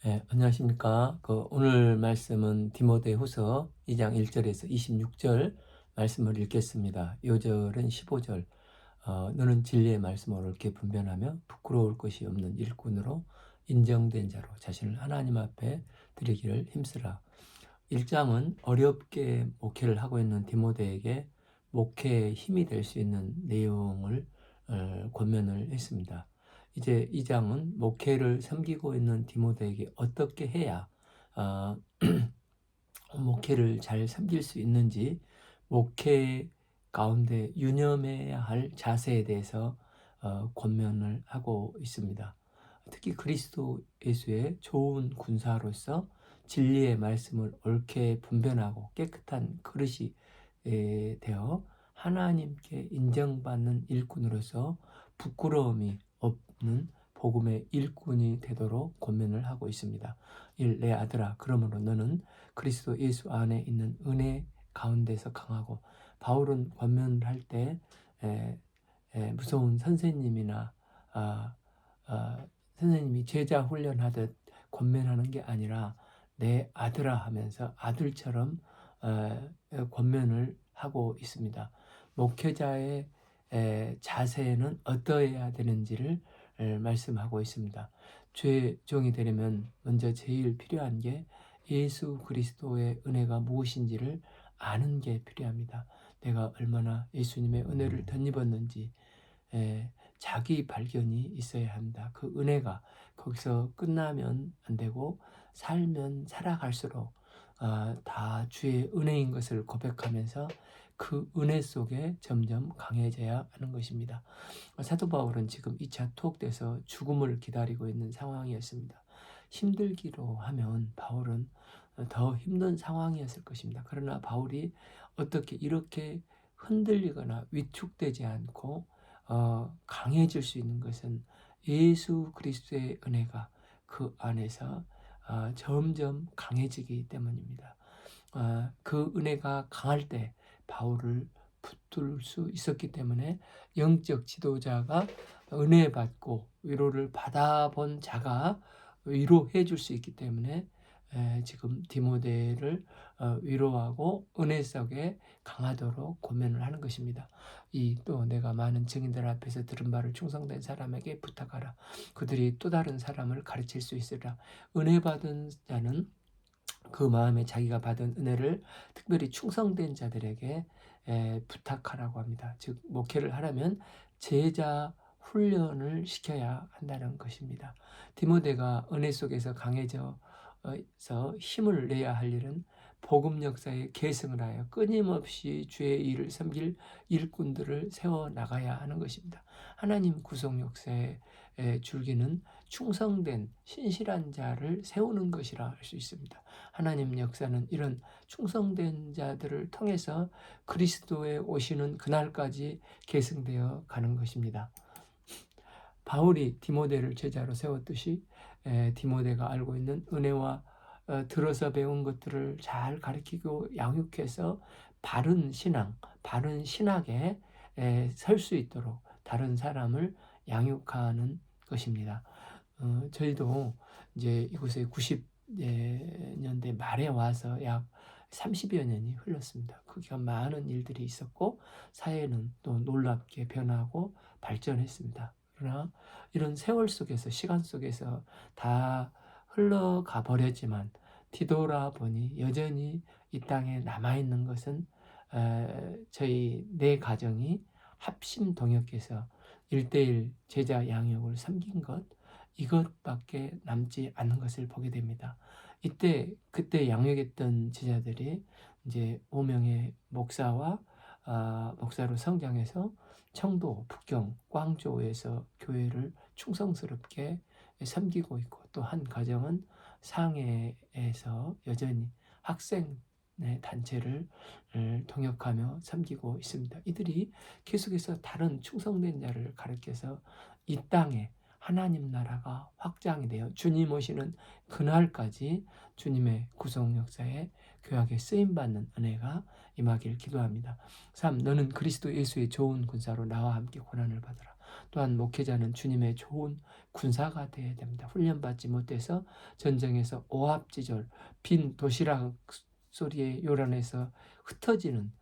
안녕하십니까. 오늘 말씀은 디모데후서 2장 1절에서 26절 말씀을 읽겠습니다. 요절은 15절. 너는 진리의 말씀을 옳게 분별하며 부끄러울 것이 없는 일꾼으로 인정된 자로 자신을 하나님 앞에 드리기를 힘쓰라. 1장은 어렵게 목회를 하고 있는 디모데에게 목회의 힘이 될 수 있는 내용을 권면을 했습니다. 이제 2장은 목회를 섬기고 있는 디모데에게 어떻게 해야 어, 목회를 잘 섬길 수 있는지, 목회 가운데 유념해야 할 자세에 대해서 권면을 하고 있습니다. 특히 그리스도 예수의 좋은 군사로서 진리의 말씀을 옳게 분별하고 깨끗한 그릇이 되어 하나님께 인정받는 일꾼으로서 부끄러움이 없는 복음의 일꾼이 되도록 권면을 하고 있습니다. 내 아들아, 그러므로 너는 그리스도 예수 안에 있는 은혜 가운데서 강하고, 바울은 권면을 할 때 무서운 선생님이나 아, 선생님이 제자 훈련하듯 권면하는 게 아니라 내 아들아 하면서 아들처럼 권면을 하고 있습니다. 목회자의 자세는 어떠해야 되는지를 말씀하고 있습니다. 주의 종이 되려면 먼저 제일 필요한 게 예수 그리스도의 은혜가 무엇인지를 아는 게 필요합니다. 내가 얼마나 예수님의 은혜를 덧입었는지 자기 발견이 있어야 합니다. 그 은혜가 거기서 끝나면 안 되고, 살면 살아갈수록 다 주의 은혜인 것을 고백하면서 그 은혜 속에 점점 강해져야 하는 것입니다. 사도 바울은 지금 2차 투옥돼서 죽음을 기다리고 있는 상황이었습니다. 힘들기로 하면 바울은 더 힘든 상황이었을 것입니다. 그러나 바울이 어떻게 이렇게 흔들리거나 위축되지 않고 강해질 수 있는 것은 예수 그리스도의 은혜가 그 안에서 점점 강해지기 때문입니다. 그 은혜가 강할 때 바울을 붙들 수 있었기 때문에, 영적 지도자가 은혜 받고 위로를 받아본 자가 위로해 줄 수 있기 때문에 지금 디모데를 위로하고 은혜 속에 강하도록 권면을 하는 것입니다. 또 내가 많은 증인들 앞에서 들은 바를 충성된 사람에게 부탁하라. 그들이 또 다른 사람을 가르칠 수 있으리라. 은혜 받은 자는 그 마음에 자기가 받은 은혜를 특별히 충성된 자들에게 부탁하라고 합니다. 즉, 목회를 하려면 제자 훈련을 시켜야 한다는 것입니다. 디모데가 은혜 속에서 강해져서 힘을 내야 할 일은 복음 역사에 계승을 하여 끊임없이 주의 일을 섬길 일꾼들을 세워 나가야 하는 것입니다. 하나님 구속 역사의 줄기는 충성된 신실한 자를 세우는 것이라 할 수 있습니다. 하나님 역사는 이런 충성된 자들을 통해서 그리스도의 오시는 그날까지 계승되어 가는 것입니다. 바울이 디모데를 제자로 세웠듯이 디모데가 알고 있는 은혜와 들어서 배운 것들을 잘 가르치고 양육해서 바른 신앙, 바른 신학에 설 수 있도록 다른 사람을 양육하는 것입니다. 저희도 이제 이곳에 90년대 말에 와서 약 30여 년이 흘렀습니다. 그 기간 많은 일들이 있었고, 사회는 또 놀랍게 변하고 발전했습니다. 그러나 이런 세월 속에서, 시간 속에서 다 흘러가 버렸지만 뒤돌아보니 여전히 이 땅에 남아있는 것은 저희 네 가정이 합심 동역해서 1:1 제자 양육을 섬긴 것, 이것밖에 남지 않는 것을 보게 됩니다. 그때 양육했던 제자들이 이제 5명의 목사와 목사로 성장해서 청도, 북경, 광주에서 교회를 충성스럽게 섬기고 있고, 또 한 가정은 상해에서 여전히 학생 단체를 동역하며 섬기고 있습니다. 이들이 계속해서 다른 충성된 자를 가르쳐서 이 땅에 하나님 나라가 확장이 되어 주님 오시는 그날까지 주님의 구속 역사에 교학에 쓰임받는 은혜가 임하길 기도합니다. 3. 너는 그리스도 예수의 좋은 군사로 나와 함께 고난을 받으라. 또한 목회자는 주님의 좋은 군사가 되어야 됩니다. 훈련받지 못해서 전쟁에서 오합지졸, 빈 도시락 소리에 요란해서 흩어지는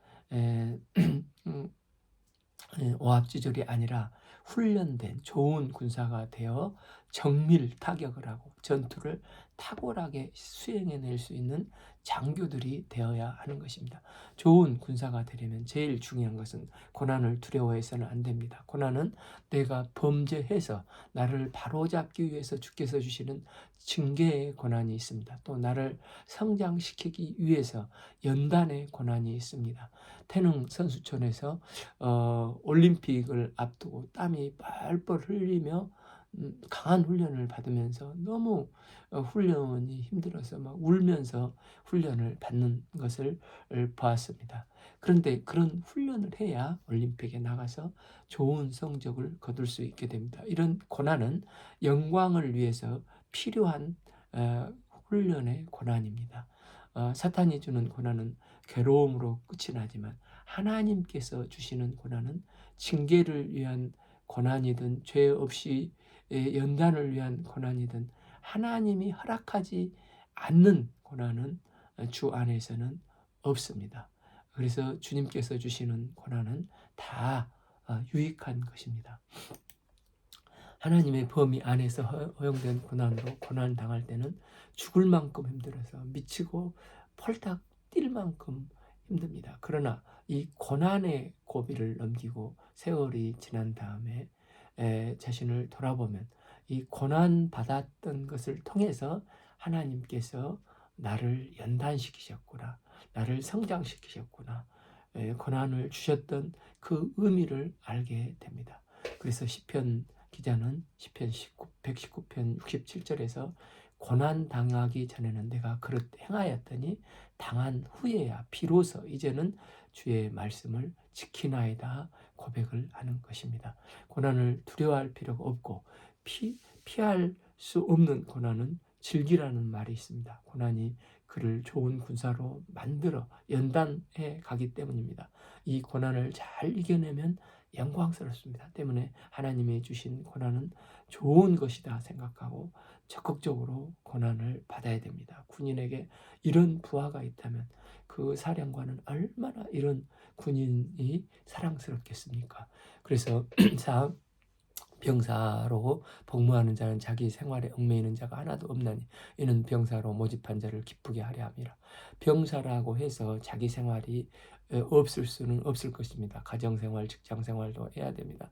오합지졸이 아니라 훈련된 좋은 군사가 되어 정밀 타격을 하고 전투를 탁월하게 수행해낼 수 있는 장교들이 되어야 하는 것입니다. 좋은 군사가 되려면 제일 중요한 것은 고난을 두려워해서는 안 됩니다. 고난은 내가 범죄해서 나를 바로잡기 위해서 주께서 주시는 징계의 고난이 있습니다. 또 나를 성장시키기 위해서 연단의 고난이 있습니다. 태능 선수촌에서 올림픽을 앞두고 땀이 뻘뻘 흘리며 강한 훈련을 받으면서 너무 훈련이 힘들어서 막 울면서 훈련을 받는 것을 보았습니다. 그런데 그런 훈련을 해야 올림픽에 나가서 좋은 성적을 거둘 수 있게 됩니다. 이런 고난은 영광을 위해서 필요한 훈련의 고난입니다. 사탄이 주는 고난은 괴로움으로 끝이 나지만 하나님께서 주시는 고난은 징계를 위한 고난이든 죄 없이 연단을 위한 고난이든 하나님이 허락하지 않는 고난은 주 안에서는 없습니다. 그래서 주님께서 주시는 고난은 다 유익한 것입니다. 하나님의 범위 안에서 허용된 고난으로 고난 당할 때는 죽을 만큼 힘들어서 미치고 펄딱 뛸 만큼 힘듭니다. 그러나 이 고난의 고비를 넘기고 세월이 지난 다음에 자신을 돌아보면 이 고난 받았던 것을 통해서 하나님께서 나를 연단시키셨구나, 나를 성장시키셨구나, 고난을 주셨던 그 의미를 알게 됩니다. 그래서 시편 기자는 시편 119편 67절에서 고난 당하기 전에는 내가 그릇 행하였더니 당한 후에야 비로소 이제는 주의 말씀을 지키나이다 고백을 하는 것입니다. 고난을 두려워할 필요가 없고 피할 수 없는 고난은 즐기라는 말이 있습니다. 고난이 그를 좋은 군사로 만들어 연단해 가기 때문입니다. 이 고난을 잘 이겨내면 영광스럽습니다. 때문에 하나님이 주신 고난은 좋은 것이다 생각하고 적극적으로 고난을 받아야 됩니다. 군인에게 이런 부하가 있다면 그 사령관은 얼마나 이런 군인이 사랑스럽겠습니까? 그래서 병사로 복무하는 자는 자기 생활에 얽매이는 자가 하나도 없나니 이는 병사로 모집한 자를 기쁘게 하려 함이라. 병사라고 해서 자기 생활이 없을 수는 없을 것입니다. 가정생활, 직장생활도 해야 됩니다.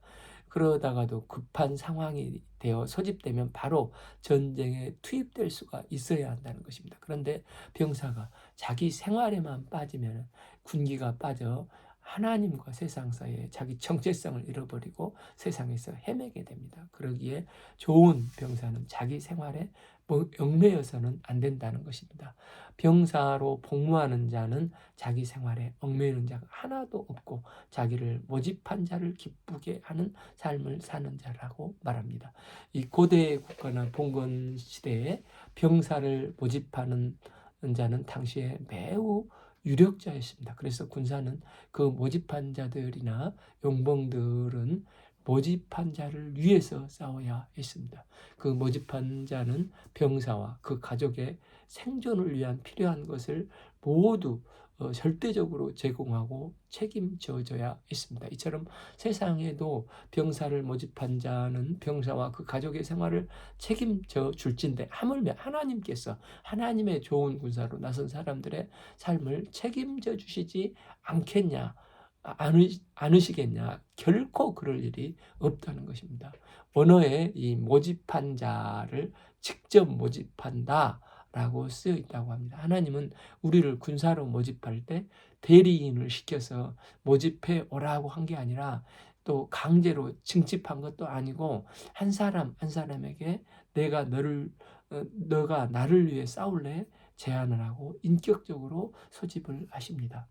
그러다가도 급한 상황이 되어 소집되면 바로 전쟁에 투입될 수가 있어야 한다는 것입니다. 그런데 병사가 자기 생활에만 빠지면 군기가 빠져 하나님과 세상 사이에 자기 정체성을 잃어버리고 세상에서 헤매게 됩니다. 그러기에 좋은 병사는 자기 생활에 얽매여서는 안 된다는 것입니다. 병사로 복무하는 자는 자기 생활에 얽매이는 자가 하나도 없고 자기를 모집한 자를 기쁘게 하는 삶을 사는 자라고 말합니다. 이 고대 국가나 봉건 시대에 병사를 모집하는 자는 당시에 매우 유력자였습니다. 그래서 군사는 그 모집한 자들이나 용봉들은 모집한 자를 위해서 싸워야 했습니다. 그 모집한 자는 병사와 그 가족의 생존을 위한 필요한 것을 모두 절대적으로 제공하고 책임져줘야 했습니다. 이처럼 세상에도 병사를 모집한 자는 병사와 그 가족의 생활을 책임져 줄진데 하물며 하나님께서 하나님의 좋은 군사로 나선 사람들의 삶을 책임져 주시지 않겠냐, 않으시겠냐, 결코 그럴 일이 없다는 것입니다. 원어에 이 모집한 자를 직접 모집한다 라고 쓰여 있다고 합니다. 하나님은 우리를 군사로 모집할 때 대리인을 시켜서 모집해 오라고 한 게 아니라 또 강제로 징집한 것도 아니고 한 사람 한 사람에게 너가 나를 위해 싸울래? 제안을 하고 인격적으로 소집을 하십니다.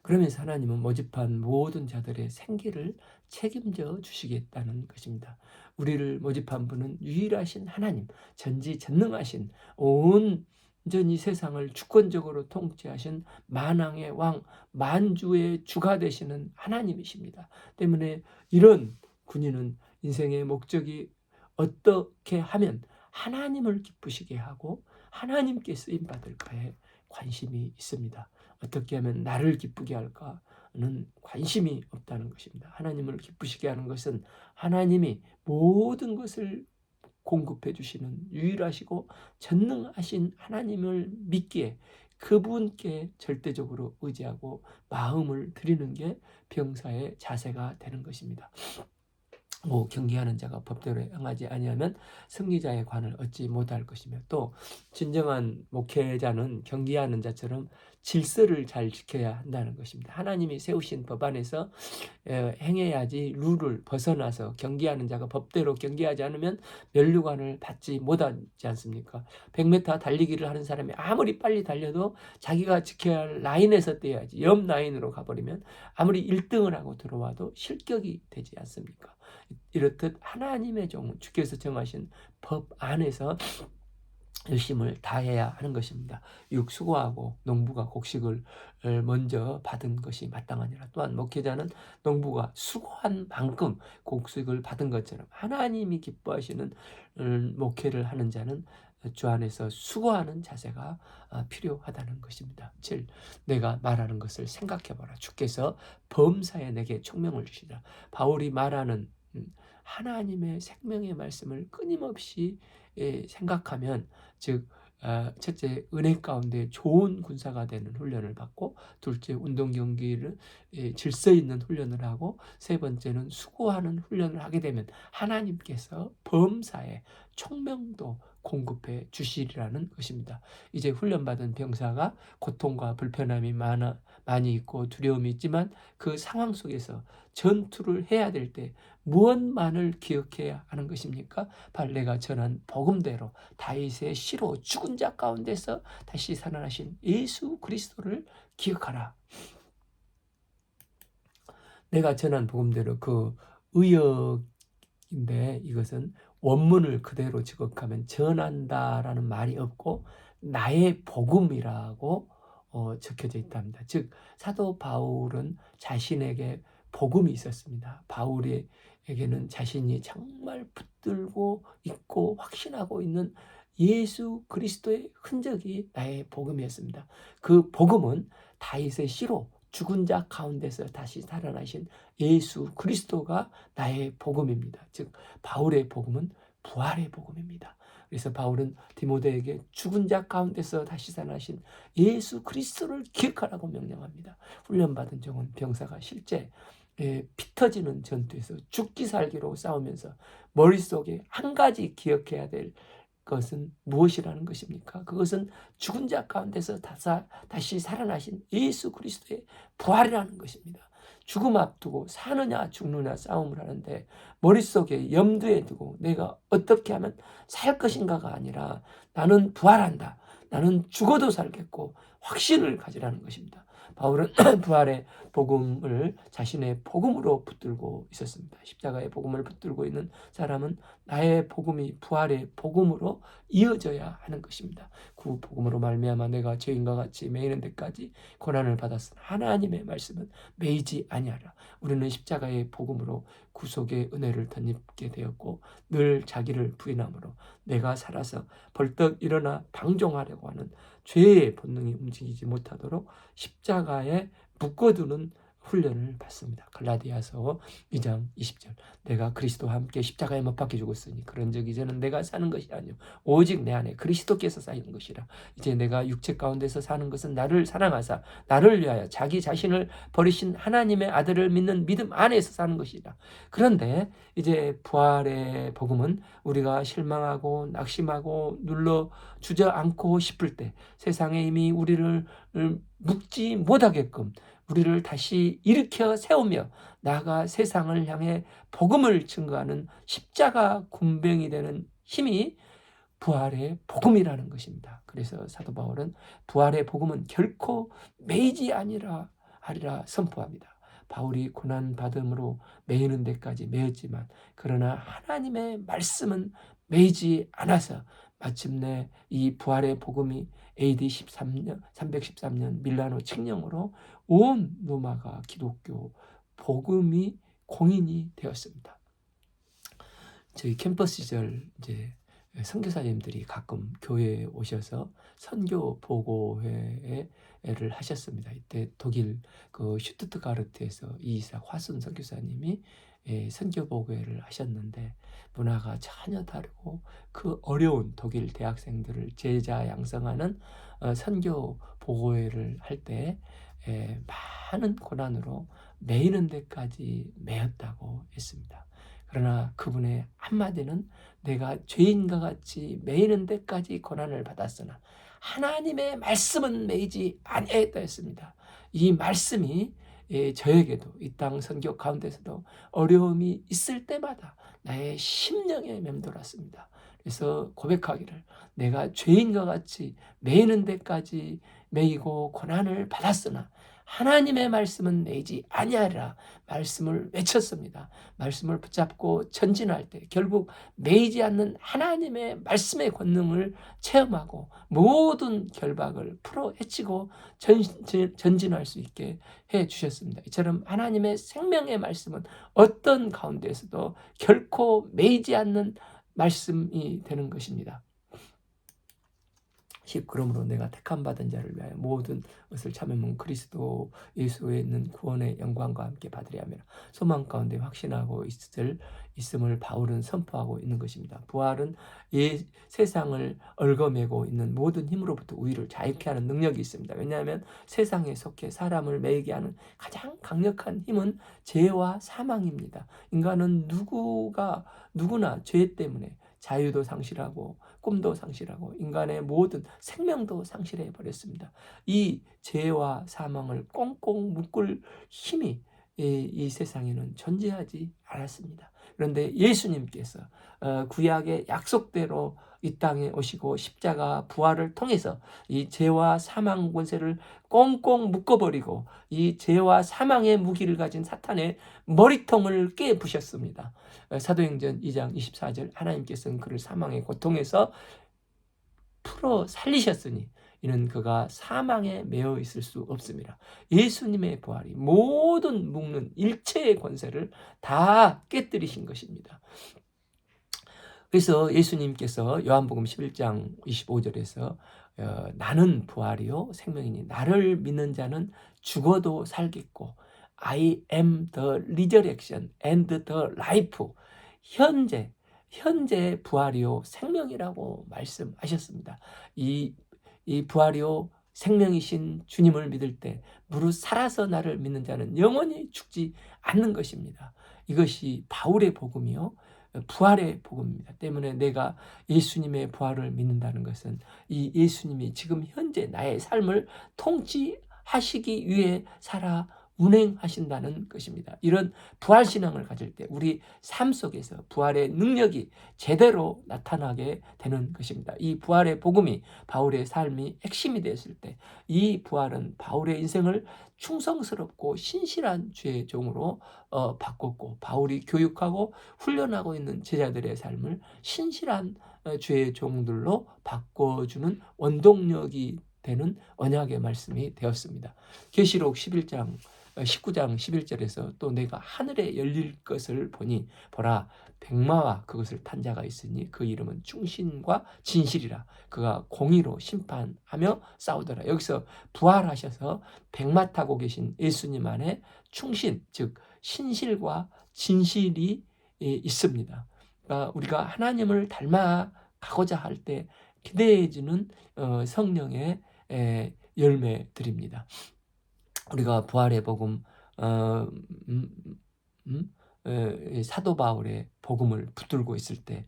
그러면서 하나님은 모집한 모든 자들의 생기를 책임져 주시겠다는 것입니다. 우리를 모집한 분은 유일하신 하나님, 전지전능하신 온 완전히 세상을 주권적으로 통치하신 만왕의 왕, 만주의 주가 되시는 하나님이십니다. 때문에 이런 군인은 인생의 목적이 어떻게 하면 하나님을 기쁘시게 하고 하나님께 쓰임받을까에 관심이 있습니다. 어떻게 하면 나를 기쁘게 할까는 관심이 없다는 것입니다. 하나님을 기쁘시게 하는 것은 하나님이 모든 것을 공급해 주시는 유일하시고 전능하신 하나님을 믿기에 그분께 절대적으로 의지하고 마음을 드리는 게 병사의 자세가 되는 것입니다. 경계하는 자가 법대로 행하지 아니하면 승리자의 관을 얻지 못할 것이며, 또 진정한 목회자는 경계하는 자처럼 질서를 잘 지켜야 한다는 것입니다. 하나님이 세우신 법 안에서 행해야지 룰을 벗어나서 경계하는 자가 법대로 경계하지 않으면 면류관을 받지 못하지 않습니까? 100m 달리기를 하는 사람이 아무리 빨리 달려도 자기가 지켜야 할 라인에서 뛰어야지 옆 라인으로 가버리면 아무리 1등을 하고 들어와도 실격이 되지 않습니까? 이렇듯 하나님의 종, 주께서 정하신 법 안에서 열심을 다해야 하는 것입니다. 수고하고 농부가 곡식을 먼저 받은 것이 마땅하니라. 또한 목회자는 농부가 수고한 만큼 곡식을 받은 것처럼 하나님이 기뻐하시는 목회를 하는 자는 주 안에서 수고하는 자세가 필요하다는 것입니다. 7. 내가 말하는 것을 생각해봐라. 주께서 범사에 내게 총명을 주시라. 바울이 말하는 하나님의 생명의 말씀을 끊임없이 생각하면, 즉 첫째, 은혜 가운데 좋은 군사가 되는 훈련을 받고, 둘째, 운동 경기를 질서 있는 훈련을 하고, 세 번째는 수고하는 훈련을 하게 되면 하나님께서 범사에 총명도 공급해 주시리라는 것입니다. 이제 훈련받은 병사가 고통과 불편함이 많이 있고 두려움이 있지만 그 상황 속에서 전투를 해야 될 때 무엇만을 기억해야 하는 것입니까? 바로 내가 전한 복음대로 다윗의 시로 죽은 자 가운데서 다시 살아나신 예수 그리스도를 기억하라. 내가 전한 복음대로, 그 의역인데 이것은 원문을 그대로 직역하면 전한다라는 말이 없고 나의 복음이라고 적혀져 있답니다. 즉 사도 바울은 자신에게 복음이 있었습니다. 바울에게는 자신이 정말 붙들고 있고 확신하고 있는 예수 그리스도의 흔적이 나의 복음이었습니다. 그 복음은 다윗의 시로 죽은 자 가운데서 다시 살아나신 예수 그리스도가 나의 복음입니다. 즉 바울의 복음은 부활의 복음입니다. 그래서 바울은 디모데에게 죽은 자 가운데서 다시 살아나신 예수 그리스도를 기억하라고 명령합니다. 훈련받은 종은 병사가 실제 피 터지는 전투에서 죽기 살기로 싸우면서 머릿속에 한 가지 기억해야 될 것은 무엇이라는 것입니까? 그것은 죽은 자 가운데서 다시 살아나신 예수 그리스도의 부활이라는 것입니다. 죽음 앞두고 사느냐 죽느냐 싸움을 하는데 머릿속에 염두에 두고 내가 어떻게 하면 살 것인가가 아니라 나는 부활한다, 나는 죽어도 살겠고 확신을 가지라는 것입니다. 바울은 부활의 복음을 자신의 복음으로 붙들고 있었습니다. 십자가의 복음을 붙들고 있는 사람은 나의 복음이 부활의 복음으로 이어져야 하는 것입니다. 그 복음으로 말미암아 내가 죄인과 같이 매이는 데까지 고난을 받았으나 하나님의 말씀은 매이지 아니하라. 우리는 십자가의 복음으로 구속의 은혜를 덧입게 되었고 늘 자기를 부인함으로 내가 살아서 벌떡 일어나 방종하려고 하는 죄의 본능이 움직이지 못하도록 십자가에 묶어두는 훈련을 받습니다. 갈라디아서 2장 20절. 내가 그리스도와 함께 십자가에 못 박혀 죽었으니 그런즉 이제는 내가 사는 것이 아니요 오직 내 안에 그리스도께서 사는 것이라. 이제 내가 육체 가운데서 사는 것은 나를 사랑하사 나를 위하여 자기 자신을 버리신 하나님의 아들을 믿는 믿음 안에서 사는 것이라. 그런데 이제 부활의 복음은 우리가 실망하고 낙심하고 눌러 주저앉고 싶을 때, 세상에 이미 우리를 묶지 못하게끔 우리를 다시 일으켜 세우며 나아가 세상을 향해 복음을 증거하는 십자가 군병이 되는 힘이 부활의 복음이라는 것입니다. 그래서 사도 바울은 부활의 복음은 결코 매이지 아니라 하리라 선포합니다. 바울이 고난 받음으로 매이는 데까지 매였지만 그러나 하나님의 말씀은 매이지 않아서 마침내 이 부활의 복음이 AD 13년, 313년 밀라노 칙령으로 온 로마가 기독교 복음이 공인이 되었습니다. 저희 캠퍼스 시절 이제 선교사님들이 가끔 교회에 오셔서 선교 보고회를 하셨습니다. 이때 독일 그 슈투트가르트에서 이이삭 화순 선교사님이 선교 보고회를 하셨는데 문화가 전혀 다르고 그 어려운 독일 대학생들을 제자 양성하는 선교 보고회를 할 때 많은 고난으로 매이는 데까지 매였다고 했습니다. 그러나 그분의 한마디는 내가 죄인과 같이 매이는 데까지 고난을 받았으나 하나님의 말씀은 매이지 아니하였다 했습니다. 이 말씀이 저에게도 이 땅 선교 가운데서도 어려움이 있을 때마다 나의 심령에 맴돌았습니다. 그래서 고백하기를 내가 죄인과 같이 매이는 데까지 매이고 고난을 받았으나 하나님의 말씀은 매이지 아니하리라 말씀을 외쳤습니다. 말씀을 붙잡고 전진할 때 결국 매이지 않는 하나님의 말씀의 권능을 체험하고 모든 결박을 풀어 헤치고 전진할 수 있게 해 주셨습니다. 이처럼 하나님의 생명의 말씀은 어떤 가운데에서도 결코 매이지 않는 말씀이 되는 것입니다. 그러므로 내가 택함 받은 자를 위하여 모든 것을 참으면 그리스도 예수에 있는 구원의 영광과 함께 받으려 하며 소망 가운데 확신하고 있음을 바울은 선포하고 있는 것입니다. 부활은 세상을 얽어매고 있는 모든 힘으로부터 우리를 자유케 하는 능력이 있습니다. 왜냐하면 세상에 속해 사람을 매이게 하는 가장 강력한 힘은 죄와 사망입니다. 인간은 누구나 죄 때문에 자유도 상실하고 꿈도 상실하고 인간의 모든 생명도 상실해 버렸습니다. 이 죄와 사망을 꽁꽁 묶을 힘이 이 세상에는 존재하지 않았습니다. 그런데 예수님께서 구약의 약속대로 이 땅에 오시고 십자가 부활을 통해서 이 죄와 사망 권세를 꽁꽁 묶어버리고 이 죄와 사망의 무기를 가진 사탄의 머리통을 깨부셨습니다. 사도행전 2장 24절 하나님께서는 그를 사망의 고통에서 풀어 살리셨으니 이는 그가 사망에 매여 있을 수 없습니다. 예수님의 부활이 모든 묶는 일체의 권세를 다 깨뜨리신 것입니다. 그래서 예수님께서 요한복음 11장 25절에서 나는 부활이요 생명이니 나를 믿는 자는 죽어도 살겠고 I am the resurrection and the life. 현재 부활이요 생명이라고 말씀하셨습니다. 이 부활이요 생명이신 주님을 믿을 때 무릇 살아서 나를 믿는 자는 영원히 죽지 않는 것입니다. 이것이 바울의 복음이요 부활의 복음입니다. 때문에 내가 예수님의 부활을 믿는다는 것은 이 예수님이 지금 현재 나의 삶을 통치하시기 위해 살아 운행하신다는 것입니다. 이런 부활신앙을 가질 때 우리 삶 속에서 부활의 능력이 제대로 나타나게 되는 것입니다. 이 부활의 복음이 바울의 삶이 핵심이 되었을 때 이 부활은 바울의 인생을 충성스럽고 신실한 주의 종으로 바꿨고 바울이 교육하고 훈련하고 있는 제자들의 삶을 신실한 주의 종들로 바꿔주는 원동력이 되는 언약의 말씀이 되었습니다. 계시록 19장 11절에서 또 내가 하늘에 열릴 것을 보니 보라 백마와 그것을 탄 자가 있으니 그 이름은 충신과 진실이라 그가 공의로 심판하며 싸우더라. 여기서 부활하셔서 백마 타고 계신 예수님 안에 충신 즉 신실과 진실이 있습니다. 그러니까 우리가 하나님을 닮아가고자 할 때 기대해주는 성령의 열매들입니다. 우리가 부활의 복음 사도 바울의 복음을 붙들고 있을 때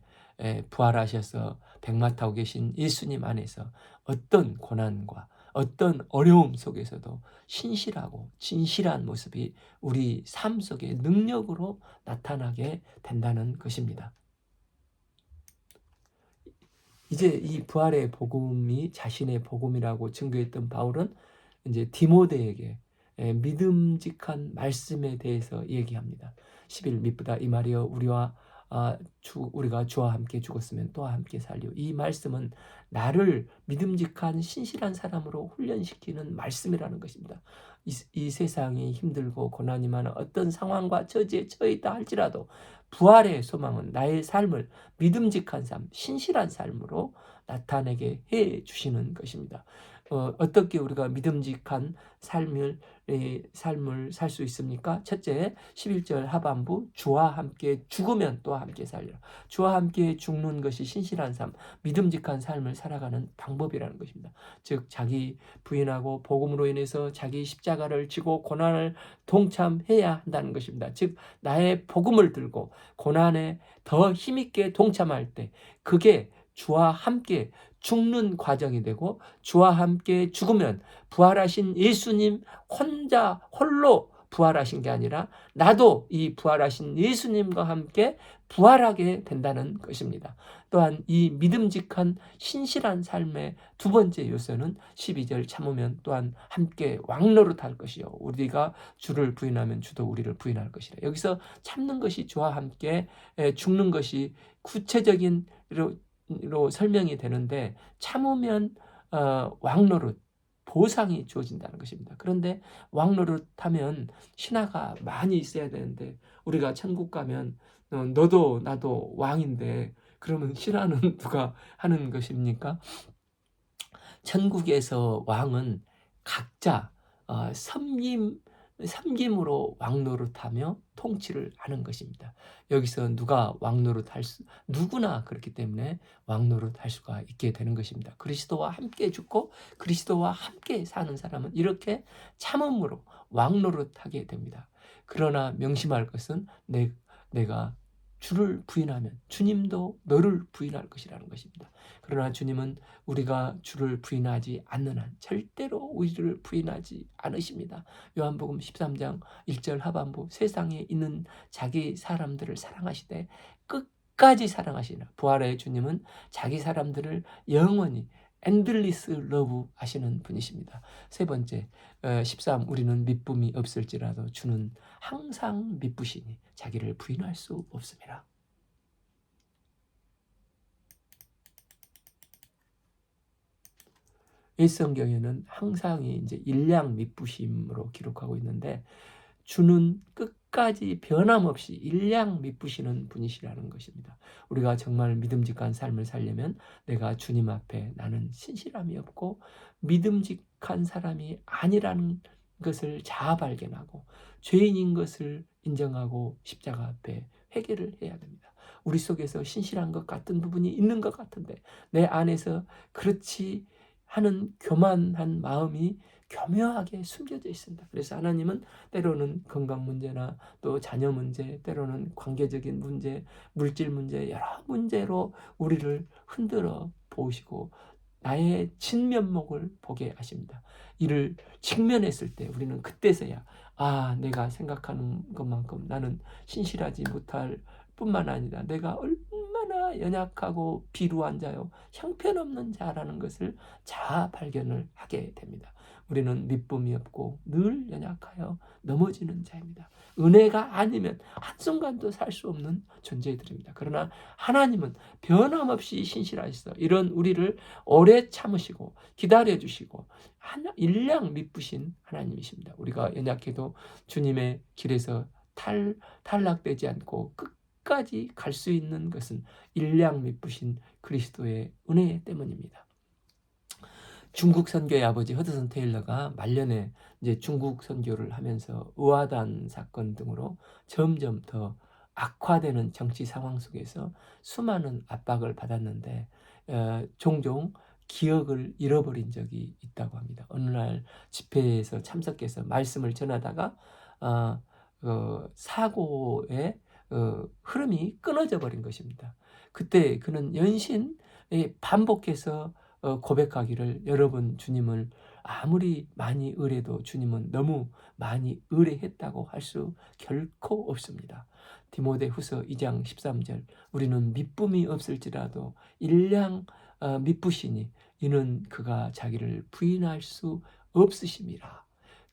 부활하셔서 백마 타고 계신 예수님 안에서 어떤 고난과 어떤 어려움 속에서도 신실하고 진실한 모습이 우리 삶 속의 능력으로 나타나게 된다는 것입니다. 이제 이 부활의 복음이 자신의 복음이라고 증거했던 바울은 이제 디모데에게 믿음직한 말씀에 대해서 얘기합니다. 10일 미쁘다 이 말이여 우리와 우리가 주와 함께 죽었으면 또 함께 살리오. 이 말씀은 나를 믿음직한 신실한 사람으로 훈련시키는 말씀이라는 것입니다. 이 세상이 힘들고 고난이 많은 어떤 상황과 처지에 처해 있다 할지라도 부활의 소망은 나의 삶을 믿음직한 삶, 신실한 삶으로 나타내게 해 주시는 것입니다. 어떻게 우리가 믿음직한 삶을 살 수 있습니까? 첫째, 11절 하반부, 주와 함께 죽으면 또 함께 살리라. 주와 함께 죽는 것이 신실한 삶, 믿음직한 삶을 살아가는 방법이라는 것입니다. 즉 자기 부인하고 복음으로 인해서 자기 십자가를 지고 고난을 동참해야 한다는 것입니다. 즉 나의 복음을 들고 고난에 더 힘있게 동참할 때 그게 주와 함께 죽는 과정이 되고, 주와 함께 죽으면 부활하신 예수님 혼자 홀로 부활하신 게 아니라 나도 이 부활하신 예수님과 함께 부활하게 된다는 것입니다. 또한 이 믿음직한 신실한 삶의 두 번째 요소는 12절 참으면 또한 함께 왕노릇할 것이요 우리가 주를 부인하면 주도 우리를 부인할 것이라. 여기서 참는 것이 주와 함께 죽는 것이 구체적인 로 설명이 되는데, 참으면 왕노릇 보상이 주어진다는 것입니다. 그런데 왕노릇 하면 신하가 많이 있어야 되는데 우리가 천국 가면 너도 나도 왕인데 그러면 신하는 누가 하는 것입니까? 천국에서 왕은 각자 섬김으로 왕노릇하며 통치를 하는 것입니다. 여기서 누구나 그렇기 때문에 왕노릇할 수가 있게 되는 것입니다. 그리스도와 함께 죽고 그리스도와 함께 사는 사람은 이렇게 참음으로 왕노릇하게 됩니다. 그러나 명심할 것은 내가 주를 부인하면 주님도 너를 부인할 것이라는 것입니다. 그러나 주님은 우리가 주를 부인하지 않는 한 절대로 우리를 부인하지 않으십니다. 요한복음 13장 1절 하반부, 세상에 있는 자기 사람들을 사랑하시되 끝까지 사랑하시나. 부활의 주님은 자기 사람들을 영원히 엔들리스 러브 하시는 분이십니다. 세 번째, 13, 우리는 미쁨이 없을지라도 주는 항상 미쁘시니 자기를 부인할 수 없습니다. 일성경에는 항상이 이제 일량 미쁘심으로 기록하고 있는데, 주는 끝까지 변함없이 일량 미쁘시는 분이시라는 것입니다. 우리가 정말 믿음직한 삶을 살려면 내가 주님 앞에 나는 신실함이 없고 믿음직한 사람이 아니라는 것을 자아 발견하고 죄인인 것을 인정하고 십자가 앞에 회개를 해야 됩니다. 우리 속에서 신실한 것 같은 부분이 있는 것 같은데 내 안에서 그렇지 하는 교만한 마음이 교묘하게 숨겨져 있습니다. 그래서 하나님은 때로는 건강 문제나 또 자녀 문제, 때로는 관계적인 문제, 물질 문제, 여러 문제로 우리를 흔들어 보시고 나의 진면목을 보게 하십니다. 이를 직면했을 때 우리는 그때서야 내가 생각하는 것만큼 나는 신실하지 못할 뿐만 아니라 내가 얼마나 연약하고 비루한 자요 형편없는 자라는 것을 자아 발견을 하게 됩니다. 우리는 미쁨이 없고 늘 연약하여 넘어지는 자입니다. 은혜가 아니면 한순간도 살 수 없는 존재들입니다. 그러나 하나님은 변함없이 신실하시어 이런 우리를 오래 참으시고 기다려주시고 일량 미쁘신 하나님이십니다. 우리가 연약해도 주님의 길에서 탈락되지 않고 끝까지 갈 수 있는 것은 일량 미쁘신 그리스도의 은혜 때문입니다. 중국 선교의 아버지 허드슨 테일러가 말년에 이제 중국 선교를 하면서 의화단 사건 등으로 점점 더 악화되는 정치 상황 속에서 수많은 압박을 받았는데 종종 기억을 잃어버린 적이 있다고 합니다. 어느 날 집회에서 참석해서 말씀을 전하다가 사고의 흐름이 끊어져 버린 것입니다. 그때 그는 연신 반복해서 고백하기를, 여러분 주님을 아무리 많이 의뢰도 주님은 너무 많이 의뢰했다고 할 수 결코 없습니다. 디모데후서 2장 13절, 우리는 미쁨이 없을지라도 일량 미쁘시니 이는 그가 자기를 부인할 수 없으심이라.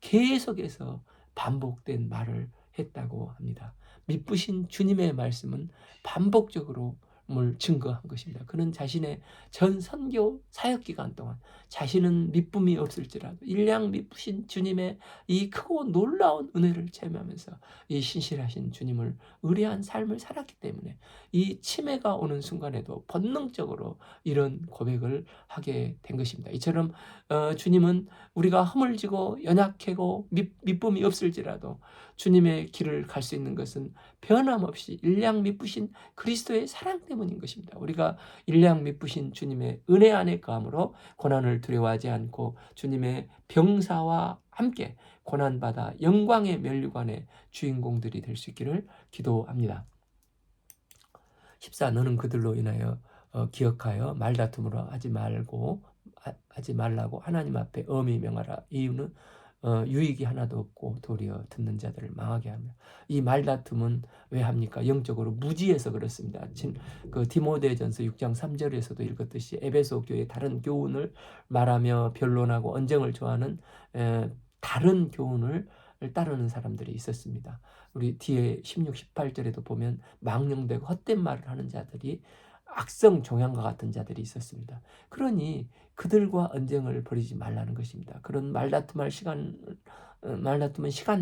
계속해서 반복된 말을 했다고 합니다. 미쁘신 주님의 말씀은 반복적으로 뭘 증거한 것입니다. 그는 자신의 전 선교 사역 기간 동안 자신은 미쁨이 없을지라도 일량 미쁘신 주님의 이 크고 놀라운 은혜를 체험하면서 이 신실하신 주님을 의뢰한 삶을 살았기 때문에 이 치매가 오는 순간에도 본능적으로 이런 고백을 하게 된 것입니다. 이처럼 주님은 우리가 허물지고 연약하고 미쁨이 없을지라도 주님의 길을 갈 수 있는 것은 변함없이 일량 미쁘신 그리스도의 사랑 때문인 것입니다. 우리가 일량 미쁘신 주님의 은혜 안에 거함으로 고난을 두려워하지 않고 주님의 병사와 함께 고난받아 영광의 면류관의 주인공들이 될 수 있기를 기도합니다. 14. 너는 그들로 인하여 기억하여 말다툼으로 하지 말라고 하나님 앞에 엄히 명하라. 이유는 유익이 하나도 없고 도리어 듣는 자들을 망하게 하며. 이 말다툼은 왜 합니까? 영적으로 무지해서 그렇습니다. 그 디모데전서 6장 3절에서도 읽었듯이 에베소 교회의 다른 교훈을 말하며 변론하고 언쟁을 좋아하는 다른 교훈을 따르는 사람들이 있었습니다. 우리 뒤에 16, 18절에도 보면 망령되고 헛된 말을 하는 자들이 악성 종양과 같은 자들이 있었습니다. 그러니 그들과 언쟁을 벌이지 말라는 것입니다. 그런 말다툼은 시간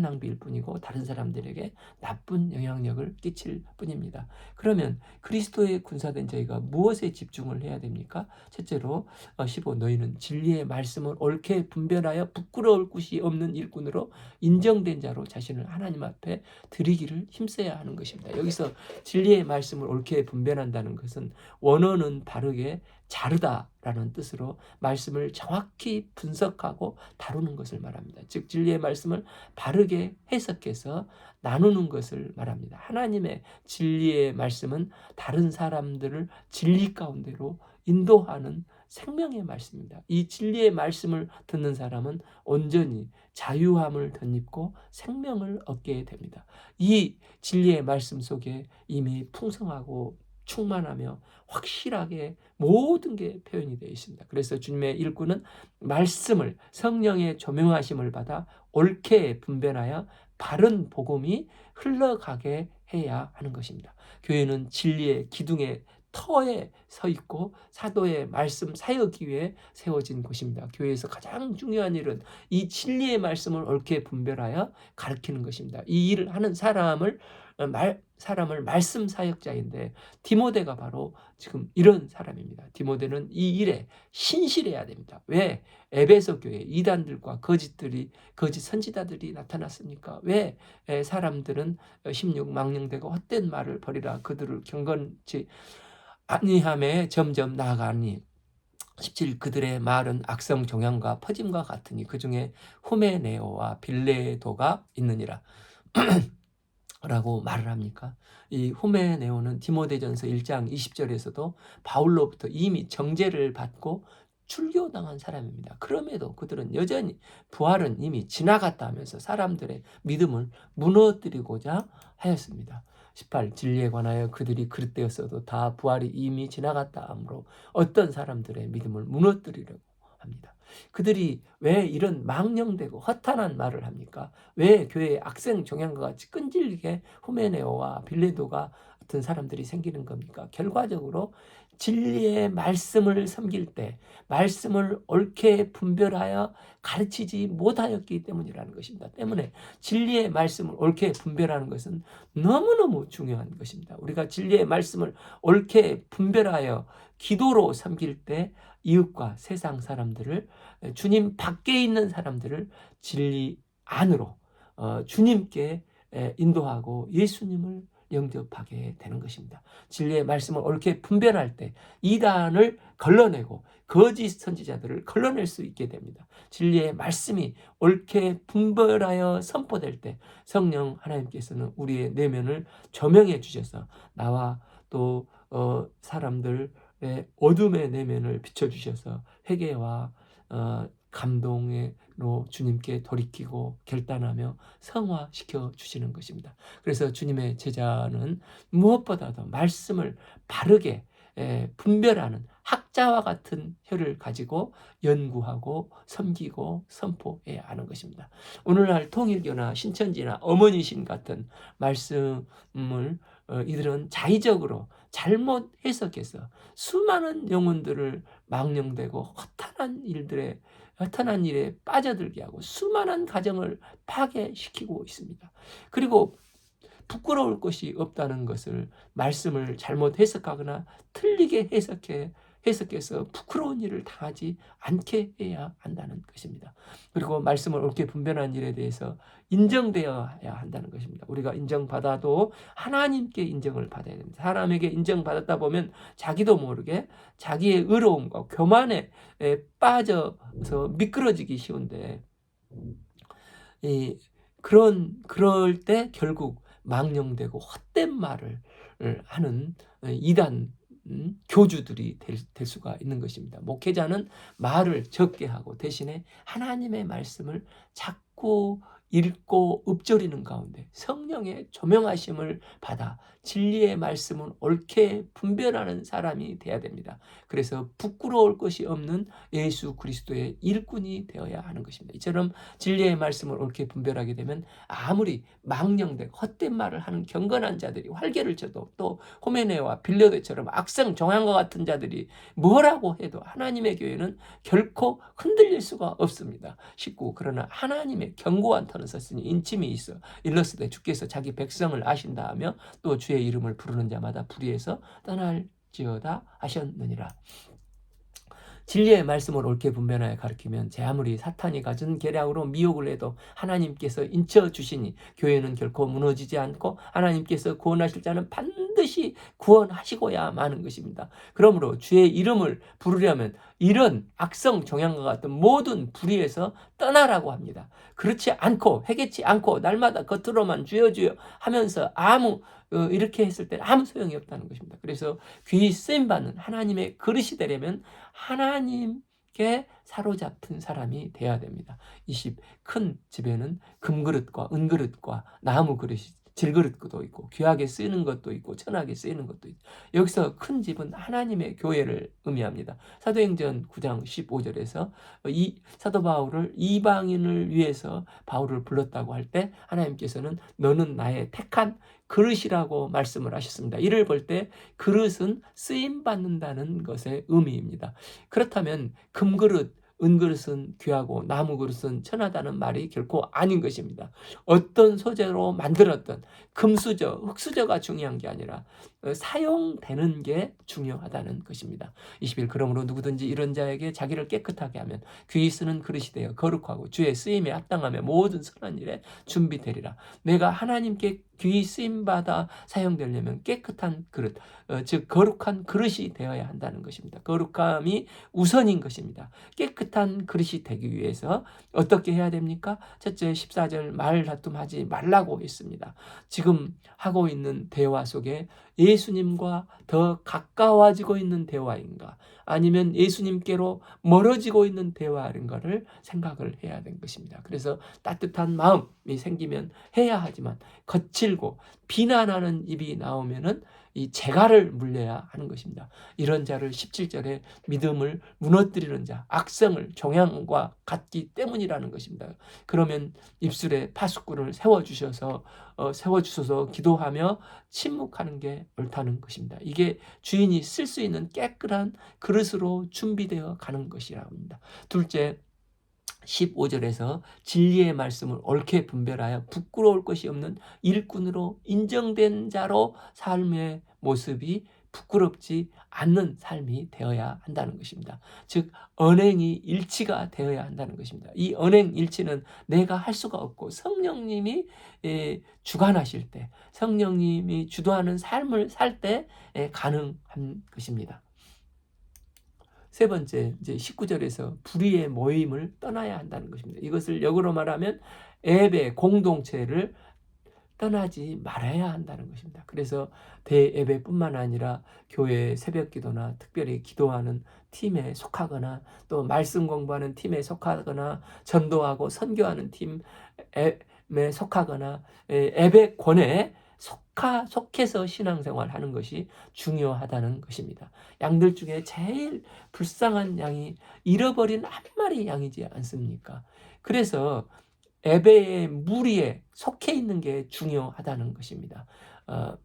낭비일 뿐이고 다른 사람들에게 나쁜 영향력을 끼칠 뿐입니다. 그러면 그리스도의 군사된 저희가 무엇에 집중을 해야 됩니까? 첫째로 15. 너희는 진리의 말씀을 옳게 분별하여 부끄러울 곳이 없는 일꾼으로 인정된 자로 자신을 하나님 앞에 드리기를 힘써야 하는 것입니다. 여기서 진리의 말씀을 옳게 분별한다는 것은 원어는 바르게 자르다라는 뜻으로 말씀을 정확히 분석하고 다루는 것을 말합니다. 즉 진리의 말씀을 바르게 해석해서 나누는 것을 말합니다. 하나님의 진리의 말씀은 다른 사람들을 진리 가운데로 인도하는 생명의 말씀입니다. 이 진리의 말씀을 듣는 사람은 온전히 자유함을 덧입고 생명을 얻게 됩니다. 이 진리의 말씀 속에 이미 풍성하고 충만하며 확실하게 모든 게 표현이 되어 있습니다. 그래서 주님의 일꾼은 말씀을 성령의 조명하심을 받아 옳게 분별하여 바른 복음이 흘러가게 해야 하는 것입니다. 교회는 진리의 기둥의 터에 서 있고 사도의 말씀 사역이 위해 세워진 곳입니다. 교회에서 가장 중요한 일은 이 진리의 말씀을 옳게 분별하여 가르치는 것입니다. 이 일을 하는 사람을 말씀 사역자인데 디모데가 바로 지금 이런 사람입니다. 디모데는 이 일에 신실해야 됩니다. 왜? 에베소 교회 이단들과 거짓 선지자들이 나타났습니까? 왜 사람들은 16 망령되고 헛된 말을 버리라 그들을 경건치 아니함에 점점 나아가니 17 그들의 말은 악성 종양과 퍼짐과 같으니 그 중에 후메네오와 빌레도가 있느니라 라고 말을 합니까? 이 후메네오는 디모데전서 1장 20절에서도 바울로부터 이미 정죄를 받고 출교당한 사람입니다. 그럼에도 그들은 여전히 부활은 이미 지나갔다 하면서 사람들의 믿음을 무너뜨리고자 하였습니다. 18 진리에 관하여 그들이 그릇되었어도 다 부활이 이미 지나갔다 하므로 어떤 사람들의 믿음을 무너뜨리려고 합니다. 그들이 왜 이런 망령되고 허탄한 말을 합니까? 왜 교회에 악성 종양과 같이 끈질기게 후메네오와 빌레도가 같은 사람들이 생기는 겁니까? 결과적으로 진리의 말씀을 섬길 때 말씀을 옳게 분별하여 가르치지 못하였기 때문이라는 것입니다. 때문에 진리의 말씀을 옳게 분별하는 것은 너무너무 중요한 것입니다. 우리가 진리의 말씀을 옳게 분별하여 기도로 섬길 때 이웃과 세상 사람들을 주님 밖에 있는 사람들을 진리 안으로 주님께 인도하고 예수님을 영접하게 되는 것입니다. 진리의 말씀을 옳게 분별할 때 이단을 걸러내고 거짓 선지자들을 걸러낼 수 있게 됩니다. 진리의 말씀이 옳게 분별하여 선포될 때 성령 하나님께서는 우리의 내면을 조명해 주셔서 나와 또 사람들의 어둠의 내면을 비춰주셔서 회개와 감동으로 주님께 돌이키고 결단하며 성화시켜 주시는 것입니다. 그래서 주님의 제자는 무엇보다도 말씀을 바르게 분별하는 학자와 같은 혀를 가지고 연구하고 섬기고 선포해야 하는 것입니다. 오늘날 통일교나 신천지나 어머니신 같은 말씀을 이들은 자의적으로 잘못 해석해서 수많은 영혼들을 망령되고 허탄한 일에 빠져들게 하고 수많은 가정을 파괴시키고 있습니다. 그리고 부끄러울 것이 없다는 것을 말씀을 잘못 해석하거나 틀리게 해석해서 부끄러운 일을 당하지 않게 해야 한다는 것입니다. 그리고 말씀을 옳게 분별하는 일에 대해서 인정되어야 한다는 것입니다. 우리가 인정받아도 하나님께 인정을 받아야 됩니다. 사람에게 인정받았다 보면 자기도 모르게 자기의 의로움과 교만에 빠져서 미끄러지기 쉬운데 그럴 때 결국 망령되고 헛된 말을 하는 이단 교주들이 될 수가 있는 것입니다. 목회자는 말을 적게 하고 대신에 하나님의 말씀을 자꾸 읽고 읊조리는 가운데 성령의 조명하심을 받아 진리의 말씀은 옳게 분별하는 사람이 되어야 됩니다. 그래서 부끄러울 것이 없는 예수 그리스도의 일꾼이 되어야 하는 것입니다. 이처럼 진리의 말씀을 옳게 분별하게 되면 아무리 망령되고 헛된 말을 하는 경건한 자들이 활개를 쳐도 또 호메네와 빌레도처럼 악성 정황과 같은 자들이 뭐라고 해도 하나님의 교회는 결코 흔들릴 수가 없습니다. 19. 그러나 하나님의 견고한 터는 섰으니 인침이 있어 일렀으되 주께서 자기 백성을 아신다 하며 또 주의 이름을 부르는 자마다 불의에서 떠날지어다 하셨느니라. 진리의 말씀을 옳게 분별하여 가르치면 제 아무리 사탄이 가진 계략으로 미혹을 해도 하나님께서 인쳐주시니 교회는 결코 무너지지 않고 하나님께서 구원하실 자는 반드시 구원하시고야 마는 것입니다. 그러므로 주의 이름을 부르려면 이런 악성 정향과 같은 모든 불의에서 떠나라고 합니다. 그렇지 않고 회개치 않고 날마다 겉으로만 주여 주여 하면서 이렇게 했을 때 아무 소용이 없다는 것입니다. 그래서 귀히 쓰임받는 하나님의 그릇이 되려면 하나님께 사로잡힌 사람이 되어야 됩니다. 20. 큰 집에는 금그릇과 은그릇과 나무 그릇이 질그릇도 있고 귀하게 쓰이는 것도 있고 천하게 쓰이는 것도 있고 여기서 큰 집은 하나님의 교회를 의미합니다. 사도행전 9장 15절에서 사도 바울을 이방인을 위해서 바울을 불렀다고 할 때 하나님께서는 너는 나의 택한 그릇이라고 말씀을 하셨습니다. 이를 볼 때 그릇은 쓰임받는다는 것의 의미입니다. 그렇다면 금그릇, 은그릇은 귀하고 나무 그릇은 천하다는 말이 결코 아닌 것입니다. 어떤 소재로 만들었던 금수저, 흙수저가 중요한 게 아니라 사용되는 게 중요하다는 것입니다. 21. 그러므로 누구든지 이런 자에게 자기를 깨끗하게 하면 귀히 쓰는 그릇이 되어 거룩하고 주의 쓰임에 합당하며 모든 선한 일에 준비되리라. 내가 하나님께 귀히 쓰임받아 사용되려면 깨끗한 그릇, 즉 거룩한 그릇이 되어야 한다는 것입니다. 거룩함이 우선인 것입니다. 깨끗한 그릇이 되기 위해서 어떻게 해야 됩니까? 첫째 14절 말 다툼하지 말라고 했습니다. 지금 하고 있는 대화 속에 예수님과 더 가까워지고 있는 대화인가 아니면 예수님께로 멀어지고 있는 대화인가를 생각을 해야 되는 것입니다. 그래서 따뜻한 마음이 생기면 해야 하지만 거칠고 비난하는 입이 나오면은 이 재갈을 물려야 하는 것입니다. 이런 자를 17절에 믿음을 무너뜨리는 자, 악성을 종양과 같기 때문이라는 것입니다. 그러면 입술에 파수꾼을 세워주셔서 기도하며 침묵하는 게 옳다는 것입니다. 이게 주인이 쓸 수 있는 깨끗한 그릇으로 준비되어 가는 것이라고 합니다. 둘째, 15절에서 진리의 말씀을 옳게 분별하여 부끄러울 것이 없는 일꾼으로 인정된 자로 삶의 모습이 부끄럽지 않는 삶이 되어야 한다는 것입니다. 즉 언행이 일치가 되어야 한다는 것입니다. 이 언행 일치는 내가 할 수가 없고 성령님이 주관하실 때, 성령님이 주도하는 삶을 살 때 가능한 것입니다. 세 번째, 이제 19절에서 불의의 모임을 떠나야 한다는 것입니다. 이것을 역으로 말하면 예배 공동체를 떠나지 말아야 한다는 것입니다. 그래서 대예배뿐만 아니라 교회 새벽기도나 특별히 기도하는 팀에 속하거나 또 말씀 공부하는 팀에 속하거나 전도하고 선교하는 팀에 속하거나 예배권에 속해서 신앙생활 하는 것이 중요하다는 것입니다. 양들 중에 제일 불쌍한 양이 잃어버린 한 마리 양이지 않습니까? 그래서 예배의 무리에 속해 있는 게 중요하다는 것입니다. 어,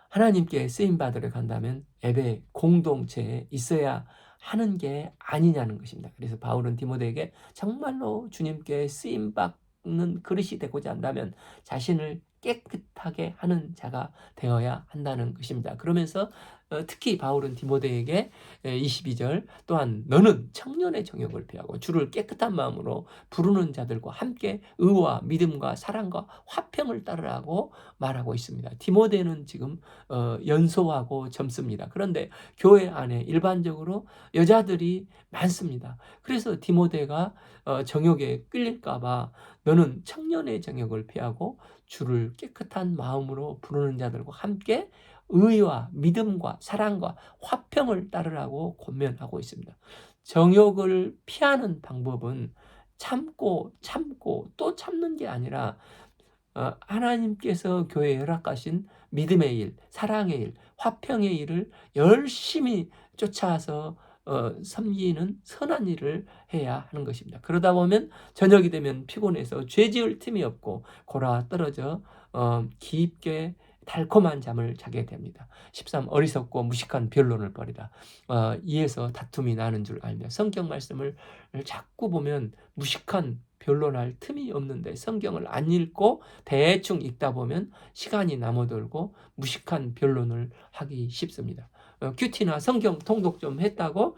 하나님께 쓰임받으러 간다면 예배 공동체에 있어야 하는 게 아니냐는 것입니다. 그래서 바울은 디모데에게 정말로 주님께 쓰임받는 그릇이 되고자 한다면 자신을 깨끗하게 하는 자가 되어야 한다는 것입니다. 그러면서 특히 바울은 디모데에게 22절 또한 너는 청년의 정욕을 피하고 주를 깨끗한 마음으로 부르는 자들과 함께 의와 믿음과 사랑과 화평을 따르라고 말하고 있습니다. 디모데는 지금 연소하고 젊습니다. 그런데 교회 안에 일반적으로 여자들이 많습니다. 그래서 디모데가 정욕에 끌릴까봐 너는 청년의 정욕을 피하고 주를 깨끗한 마음으로 부르는 자들과 함께 의와 믿음과 사랑과 화평을 따르라고 권면하고 있습니다. 정욕을 피하는 방법은 참고 또 참는 게 아니라 하나님께서 교회에 허락하신 믿음의 일, 사랑의 일, 화평의 일을 열심히 쫓아서 섬기는 선한 일을 해야 하는 것입니다. 그러다 보면 저녁이 되면 피곤해서 죄지을 틈이 없고 골아 떨어져 깊게 달콤한 잠을 자게 됩니다. 13. 어리석고 무식한 변론을 벌이다. 이에서 다툼이 나는 줄 알며 성경 말씀을 자꾸 보면 무식한 변론할 틈이 없는데 성경을 안 읽고 대충 읽다 보면 시간이 남아돌고 무식한 변론을 하기 쉽습니다. 큐티나 성경 통독 좀 했다고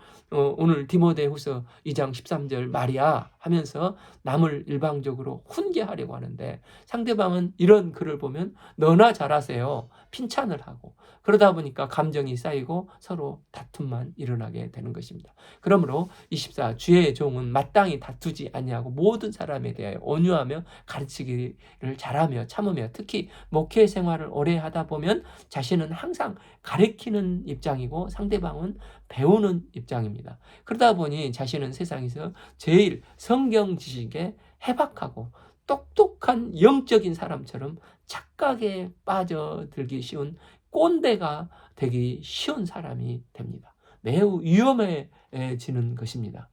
오늘 디모데후서 2장 13절 말이야 하면서 남을 일방적으로 훈계하려고 하는데 상대방은 이런 글을 보면 너나 잘하세요 핀찬을 하고 그러다 보니까 감정이 쌓이고 서로 다툼만 일어나게 되는 것입니다. 그러므로 24 주의 종은 마땅히 다투지 아니하고 모든 사람에 대하여 온유하며 가르치기를 잘하며 참으며 특히 목회 생활을 오래 하다 보면 자신은 항상 가르치는 입장이고 상대방은 배우는 입장입니다. 그러다 보니 자신은 세상에서 제일 성경 지식에 해박하고 똑똑한 영적인 사람처럼 착각에 빠져들기 쉬운 꼰대가 되기 쉬운 사람이 됩니다. 매우 위험해지는 것입니다.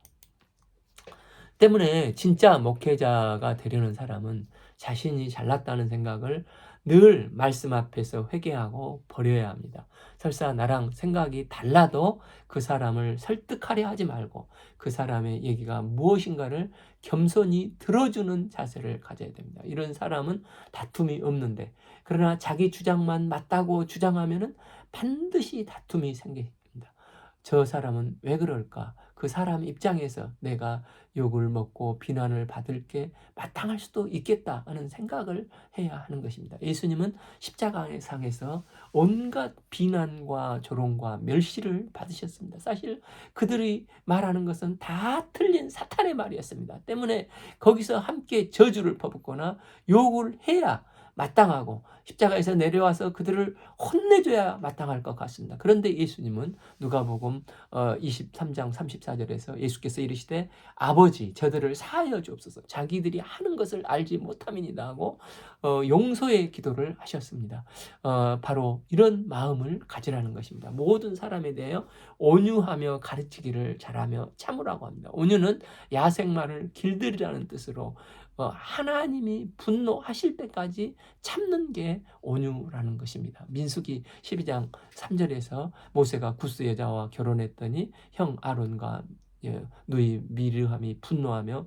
때문에 진짜 목회자가 되려는 사람은 자신이 잘났다는 생각을 늘 말씀 앞에서 회개하고 버려야 합니다. 설사 나랑 생각이 달라도 그 사람을 설득하려 하지 말고 그 사람의 얘기가 무엇인가를 겸손히 들어주는 자세를 가져야 됩니다. 이런 사람은 다툼이 없는데 그러나 자기 주장만 맞다고 주장하면은 반드시 다툼이 생깁니다. 저 사람은 왜 그럴까? 그 사람 입장에서 내가 욕을 먹고 비난을 받을 게 마땅할 수도 있겠다 하는 생각을 해야 하는 것입니다. 예수님은 십자가상에서 온갖 비난과 조롱과 멸시를 받으셨습니다. 사실 그들이 말하는 것은 다 틀린 사탄의 말이었습니다. 때문에 거기서 함께 저주를 퍼붓거나 욕을 해야 마땅하고 십자가에서 내려와서 그들을 혼내줘야 마땅할 것 같습니다. 그런데 예수님은 누가복음 23장 34절에서 예수께서 이르시되 아버지 저들을 사하여 주옵소서 자기들이 하는 것을 알지 못함이니이다 하고 용서의 기도를 하셨습니다. 바로 이런 마음을 가지라는 것입니다. 모든 사람에 대하여 온유하며 가르치기를 잘하며 참으라고 합니다. 온유는 야생마를 길들이라는 뜻으로 하나님이 분노하실 때까지 참는 게 온유라는 것입니다. 민수기 12장 3절에서 모세가 구스 여자와 결혼했더니 형 아론과 누이 미르함이 분노하며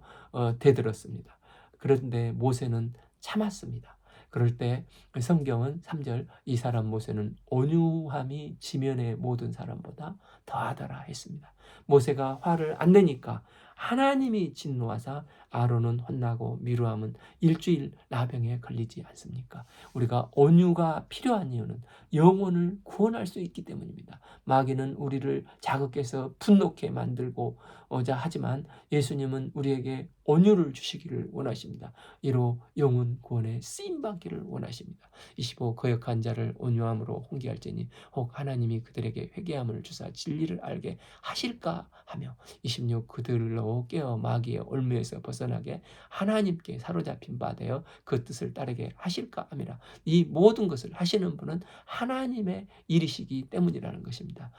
대들었습니다. 그런데 모세는 참았습니다. 그럴 때 성경은 3절 이 사람 모세는 온유함이 지면의 모든 사람보다 더하더라 했습니다. 모세가 화를 안 내니까 하나님이 진노하사 아론은 혼나고 미르함은 일주일 나병에 걸리지 않습니까? 우리가 온유가 필요한 이유는 영혼을 구원할 수 있기 때문입니다. 마귀는 우리를 자극해서 분노케 만들고자 하지만 예수님은 우리에게 온유를 주시기를 원하십니다. 이로 영혼 구원에 쓰임받기를 원하십니다. 25 거역한 자를 온유함으로 홍기할지니 혹 하나님이 그들에게 회개함을 주사 진리를 알게 하실 하실까 하며 26 그들로 깨어 마귀의 올무에서 벗어나게 하나님께 사로잡힌 바 되어 그 뜻을 따르게 하실까 함이라. 이 모든 것을 하시는 분은 하나님의 일이시기 때문이라는 것입니다.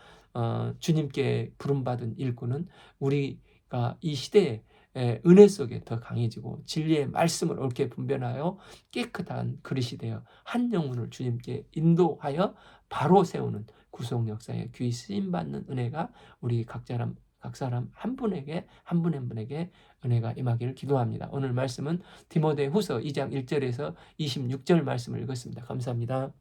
주님께 부름받은 일꾼은 우리가 이 시대에 은혜 속에 더 강해지고 진리의 말씀을 옳게 분별하여 깨끗한 그릇이 되어 한 영혼을 주님께 인도하여 바로 세우는 구속 역사에 귀히 쓰임 받는 은혜가 우리 각 사람 한 분에게 한 분 한 분에게 은혜가 임하기를 기도합니다. 오늘 말씀은 디모데 후서 2장 1절에서 26절 말씀을 읽었습니다. 감사합니다.